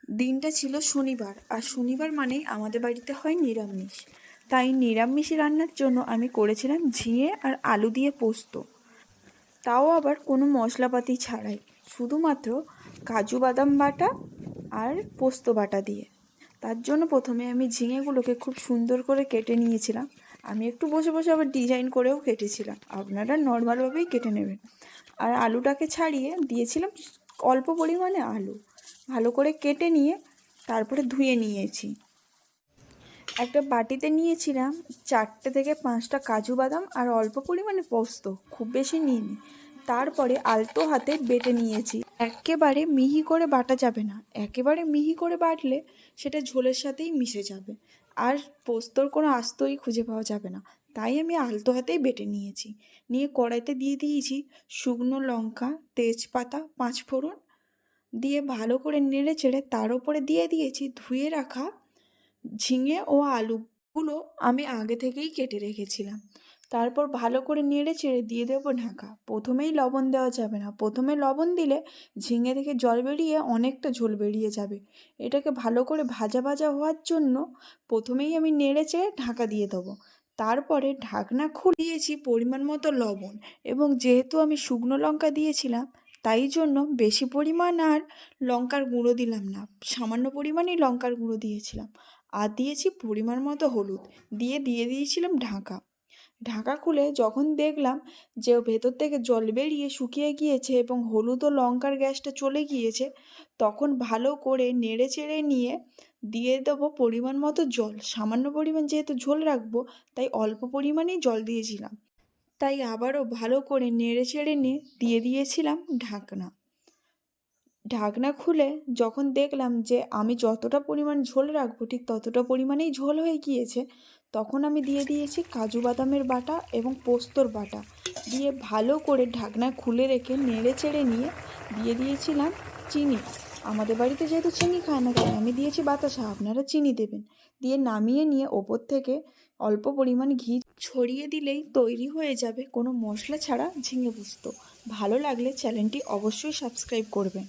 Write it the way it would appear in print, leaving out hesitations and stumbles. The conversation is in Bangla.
দিনটা ছিল শনিবার, আর শনিবার মানেই আমাদের বাড়িতে হয় নিরামিষ। তাই নিরামিষ রান্নার জন্য আমি করেছিলাম ঝিঙে আর আলু দিয়ে পোস্ত, তাও আবার কোনো মশলাপাতি ছাড়াই, শুধুমাত্র কাজু বাদাম বাটা আর পোস্ত বাটা দিয়ে। তার জন্য প্রথমে আমি ঝিঙেগুলোকে খুব সুন্দর করে কেটে নিয়েছিলাম। আমি একটু বসে বসে আবার ডিজাইন করেও কেটেছিলাম, আপনারা নর্মালভাবেই কেটে নেবেন। আর আলুটাকে ছাড়িয়ে দিয়েছিলাম অল্প পরিমাণে আলু, ভালো করে কেটে নিয়ে তারপরে ধুয়ে নিয়েছি। একটা বাটিতে নিয়েছিলাম 4টে থেকে 5টা কাজু বাদাম আর অল্প পরিমাণে পোস্ত, খুব বেশি নিইনি। তারপরে আলতো হাতে বেটে নিয়েছি। একেবারে মিহি করে বাটা যাবে না, একেবারে মিহি করে বাটলে সেটা ঝোলের সাথেই মিশে যাবে, আর পোস্তর কোনো আস্তই খুঁজে পাওয়া যাবে না। তাই আমি আলতো হাতেই বেটে নিয়েছি। নিয়ে কড়াইতে দিয়ে দিয়েছি শুকনো লঙ্কা, তেজপাতা, 5 ফোড়ন দিয়ে ভালো করে নেড়ে চেড়ে তার উপরে দিয়ে দিয়েছি ধুয়ে রাখা ঝিঙে ও আলুগুলো আমি আগে থেকেই কেটে রেখেছিলাম। তারপর ভালো করে নেড়ে চেড়ে দিয়ে দেবো ঢাকা। প্রথমেই লবণ দেওয়া যাবে না, প্রথমে লবণ দিলে ঝিঙে থেকে জল বেরিয়ে অনেকটা ঝোল বেরিয়ে যাবে। এটাকে ভালো করে ভাজা ভাজা হওয়ার জন্য প্রথমেই আমি নেড়ে চেড়ে ঢাকা দিয়ে দেবো। তারপরে ঢাকনা খুলিয়েছি পরিমাণ মতো লবণ, এবং যেহেতু আমি শুকনো লঙ্কা দিয়েছিলাম তাই জন্য বেশি পরিমাণ আর লঙ্কার গুঁড়ো দিলাম না, সামান্য পরিমাণেই লঙ্কার গুঁড়ো দিয়েছিলাম। আর দিয়েছি পরিমাণ মতো হলুদ, দিয়ে দিয়েছিলাম ঢাকা। ঢাকা খুলে যখন দেখলাম যে ভেতর থেকে জল বেরিয়ে শুকিয়ে গিয়েছে এবং হলুদ ও লঙ্কার গ্যাসটা চলে গিয়েছে, তখন ভালো করে নেড়ে চেড়ে নিয়ে দিয়ে দেবো পরিমাণ মতো জল। সামান্য পরিমাণ যেহেতু ঝোল রাখবো তাই অল্প পরিমাণেই জল দিয়েছিলাম। তাই আবারও ভালো করে নেড়ে চেড়ে নিয়ে দিয়ে দিয়েছিলাম ঢাকনা। ঢাকনা খুলে যখন দেখলাম যে আমি যতটা পরিমাণ ঝোল রাখবো ঠিক ততটা পরিমাণেই ঝোল হয়ে গিয়েছে, তখন আমি দিয়ে দিয়েছি কাজু বাদামের বাটা এবং পোস্তর বাটা, দিয়ে ভালো করে ঢাকনা খুলে রেখে নেড়ে চেড়ে নিয়ে দিয়ে দিয়েছিলাম চিনি। আমাদের বাড়িতে যেহেতু চিনি খায় না তাই আমি দিয়েছি বাতাসা, আপনারা চিনি দেবেন। দিয়ে নামিয়ে নিয়ে ওপর থেকে অল্প পরিমাণ ঘি ছড়িয়ে দিলেই তৈরি হয়ে যাবে কোনো মশলা ছাড়া ঝিঙে পোস্ত। ভালো লাগলে চ্যানেলটি অবশ্যই সাবস্ক্রাইব করবেন।